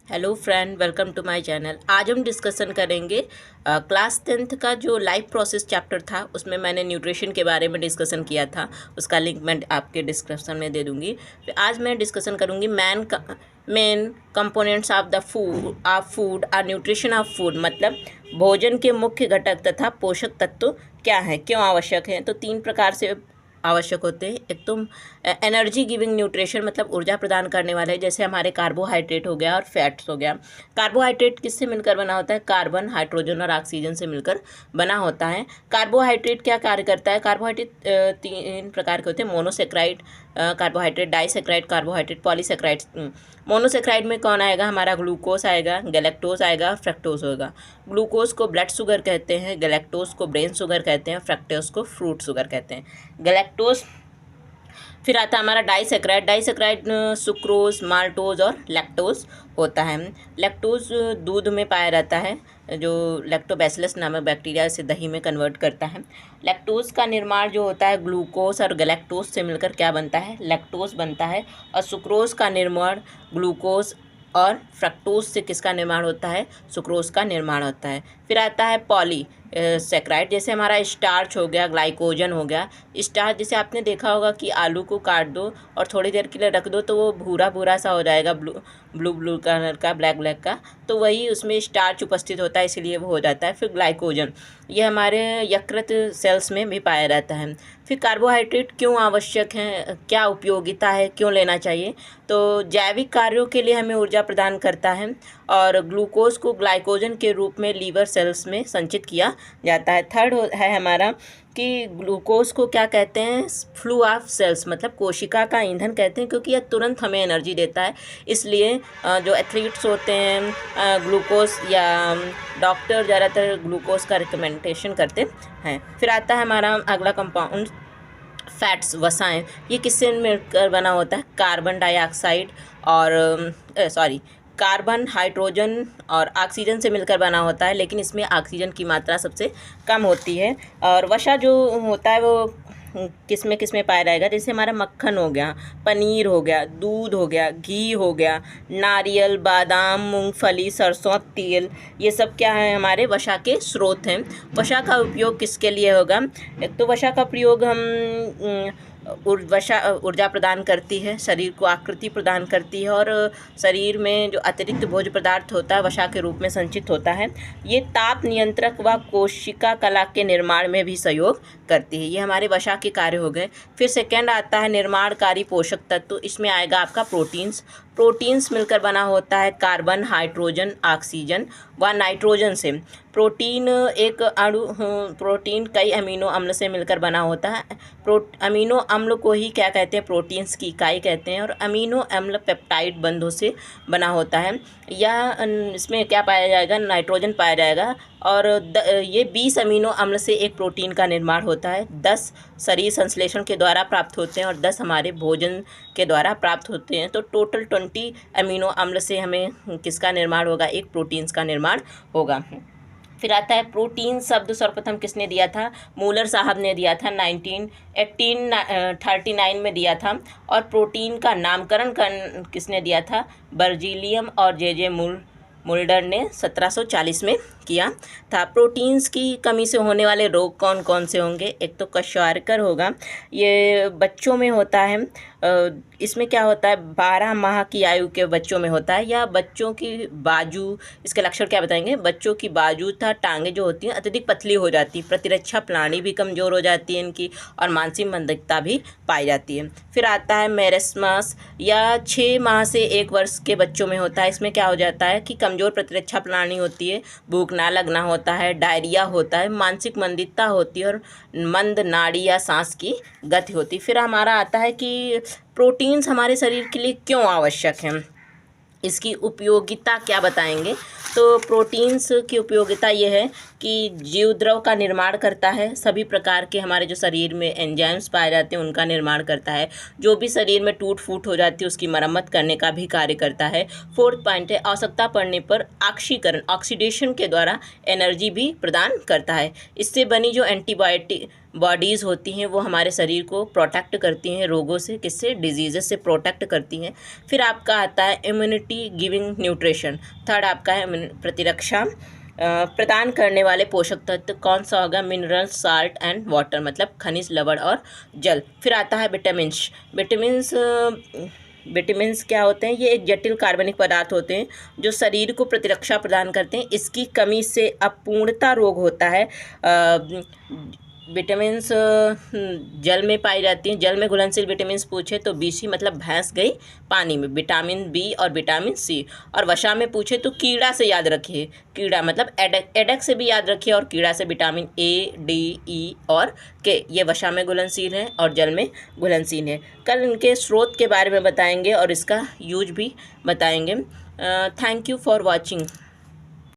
Hello friend, welcome to my channel. आज हम discussion करेंगे क्लास 10th का जो लाइफ प्रोसेस चैप्टर था, उसमें मैंने न्यूट्रिशन के बारे में डिस्कशन किया था। उसका लिंक मैं आपके डिस्क्रिप्शन में दे दूँगी। फिर आज मैं डिस्कशन करूँगी main components of the food और न्यूट्रिशन ऑफ फूड, मतलब भोजन के मुख्य घटक तथा पोषक तत्व क्या हैं, क्यों आवश्यक हैं। तो 3 प्रकार से आवश्यक होते हैं। एक तो एनर्जी गिविंग न्यूट्रिशन, मतलब ऊर्जा प्रदान करने वाले, जैसे हमारे कार्बोहाइड्रेट हो गया और फैट्स हो गया। कार्बोहाइड्रेट किससे मिलकर बना होता है? कार्बन, हाइड्रोजन और ऑक्सीजन से मिलकर बना होता है। कार्बोहाइड्रेट क्या कार्य करता है? कार्बोहाइड्रेट 3 प्रकार के होते हैं। Monosaccharide carbohydrate, disaccharide carbohydrate, polysaccharide. Monosaccharide में कौन आएगा? हमारा ग्लूकोज आएगा, गैलेक्टोज आएगा, फ्रक्टोज होगा। ग्लूकोज को ब्लड शुगर कहते हैं, गैलेक्टोज को ब्रेन शुगर कहते हैं, फ्रक्टोज को फ्रूट शुगर कहते हैं। गैलेक्टोज। फिर आता है हमारा डाइसेक्राइड। डाइसेक्राइड सुक्रोज, माल्टोज और लैक्टोज होता है। लैक्टोज दूध में पाया जाता है, जो लैक्टोबैसिलस नामक बैक्टीरिया इसे दही में कन्वर्ट करता है। लैक्टोज का निर्माण जो होता है ग्लूकोज और गैलेक्टोज से मिलकर क्या बनता है? लैक्टोज बनता है। और सुक्रोज का निर्माण ग्लूकोज और फ्रक्टोज से किसका निर्माण होता है? सुक्रोज का निर्माण होता है। फिर आता है पॉली सेक्राइड, जैसे हमारा स्टार्च हो गया, ग्लाइकोजन हो गया। स्टार्च जैसे आपने देखा होगा कि आलू को काट दो और थोड़ी देर के लिए रख दो तो वो भूरा भूरा सा हो जाएगा, ब्लू कलर का, ब्लैक ब्लैक का, तो वही उसमें स्टार्च उपस्थित होता है, इसीलिए वो हो जाता है। फिर ग्लाइकोजन, ये हमारे यकृत सेल्स में भी पाया जाता है। फिर कार्बोहाइड्रेट क्यों आवश्यक हैं, क्या उपयोगिता है, क्यों लेना चाहिए? तो जैविक कार्यों के लिए हमें ऊर्जा प्रदान करता है और ग्लूकोज को ग्लाइकोजन के रूप में लीवर सेल्स में संचित किया जाता है। थर्ड है हमारा कि ग्लूकोज को क्या कहते हैं? फ्लू ऑफ सेल्स, मतलब कोशिका का ईंधन कहते हैं, क्योंकि यह तुरंत हमें एनर्जी देता है। इसलिए जो एथलीट्स होते हैं, ग्लूकोज या डॉक्टर ज़्यादातर ग्लूकोज का रिकमेंडेशन करते हैं। फिर आता है हमारा अगला कंपाउंड फैट्स, वसाएं। ये किससे मिलकर बना होता है? कार्बन डाइऑक्साइड और कार्बन, हाइड्रोजन और ऑक्सीजन से मिलकर बना होता है, लेकिन इसमें ऑक्सीजन की मात्रा सबसे कम होती है। और वसा जो होता है वो किस में पाया जाएगा? जैसे हमारा मक्खन हो गया, पनीर हो गया, दूध हो गया, घी हो गया, नारियल, बादाम, मूंगफली, सरसों तेल, ये सब क्या है? हमारे वसा के स्रोत हैं। वसा का उपयोग किसके लिए होगा? एक तो वसा का प्रयोग हम वसा ऊर्जा प्रदान करती है, शरीर को आकृति प्रदान करती है और शरीर में जो अतिरिक्त भोज्य पदार्थ होता है वसा के रूप में संचित होता है। ये ताप नियंत्रक व कोशिका कला के निर्माण में भी सहयोग करती है। ये हमारे वसा के कार्य हो गए। फिर सेकंड आता है निर्माणकारी पोषक तत्व। इसमें आएगा आपका प्रोटीन्स। प्रोटीन्स मिलकर बना होता है कार्बन, हाइड्रोजन, ऑक्सीजन व नाइट्रोजन से। प्रोटीन कई अमीनो अम्ल से मिलकर बना होता है। अमीनो अम्ल को ही क्या कहते हैं? प्रोटीन्स की इकाई कहते हैं। और अमीनो अम्ल पेप्टाइड बंधों से बना होता है। इसमें क्या पाया जाएगा? नाइट्रोजन पाया जाएगा। और ये 20 अमीनो अम्ल से एक प्रोटीन का निर्माण होता है। 10 शरीर संश्लेषण के द्वारा प्राप्त होते हैं और 10 हमारे भोजन के द्वारा प्राप्त होते हैं। तो टोटल 20 अमीनो अम्ल से हमें किसका निर्माण होगा? एक प्रोटीन्स का निर्माण होगा। फिर आता है प्रोटीन शब्द सर्वप्रथम किसने दिया था? मूलर साहब ने दिया था, 1839 में दिया था। और प्रोटीन का नामकरण किसने दिया था? बर्जीलियम और जे मुल्डर ने 1740 में किया था। प्रोटीन्स की कमी से होने वाले रोग कौन कौन से होंगे? एक तो क्वार्टर होगा, ये बच्चों में होता है। इसमें क्या होता है? 12 माह की आयु के बच्चों में होता है। या बच्चों की बाजू, इसके लक्षण क्या बताएंगे? बच्चों की बाजू तथा टांगें जो होती हैं अत्यधिक पतली हो जाती, प्रतिरक्षा प्रणाली भी कमज़ोर हो जाती है इनकी, और मानसिक मंदता भी पाई जाती है। फिर आता है मेरेस्मस, या 6 माह से 1 वर्ष के बच्चों में होता है। इसमें क्या हो जाता है कि कमज़ोर प्रतिरक्षा प्रणाली होती है, भूख ना लगना होता है, डायरिया होता है, मानसिक मंदिता होती है और मंद नाड़ी या सांस की गति होती है। फिर हमारा आता है कि प्रोटीन्स हमारे शरीर के लिए क्यों आवश्यक हैं, इसकी उपयोगिता क्या बताएंगे? तो प्रोटीन्स की उपयोगिता ये है कि जीवद्रव का निर्माण करता है, सभी प्रकार के हमारे जो शरीर में एंजाइम्स पाए जाते हैं उनका निर्माण करता है, जो भी शरीर में टूट फूट हो जाती है उसकी मरम्मत करने का भी कार्य करता है। 4th पॉइंट है आवश्यकता पड़ने पर ऑक्सीकरण, ऑक्सीडेशन के द्वारा एनर्जी भी प्रदान करता है। इससे बनी जो बॉडीज़ होती हैं वो हमारे शरीर को प्रोटेक्ट करती हैं रोगों से, किससे, डिजीज़ से प्रोटेक्ट करती हैं। फिर आपका आता है इम्यूनिटी गिविंग न्यूट्रिशन। थर्ड आपका है प्रतिरक्षा प्रदान करने वाले पोषक तत्व। कौन सा होगा, मिनरल्स, साल्ट एंड वाटर, मतलब खनिज, लवण और जल। फिर आता है विटामिन्स। विटामिन्स क्या होते हैं, ये एक जटिल कार्बनिक पदार्थ होते हैं जो शरीर को प्रतिरक्षा प्रदान करते हैं। इसकी कमी से अपूर्णता रोग होता है। विटामिन्स जल में पाई जाती हैं। जल में घुलनशील विटामिन्स पूछे तो BC मतलब भैंस गई पानी में, विटामिन B और विटामिन C। और वसा में पूछे तो कीड़ा से याद रखिए, कीड़ा मतलब एडक से भी याद रखिए, और कीड़ा से विटामिन A, D, E और K, ये वसा में घुलनशील है और जल में घुलनशील है। कल इनके स्रोत के बारे में बताएंगे और इसका यूज भी बताएंगे। Thank you for watching.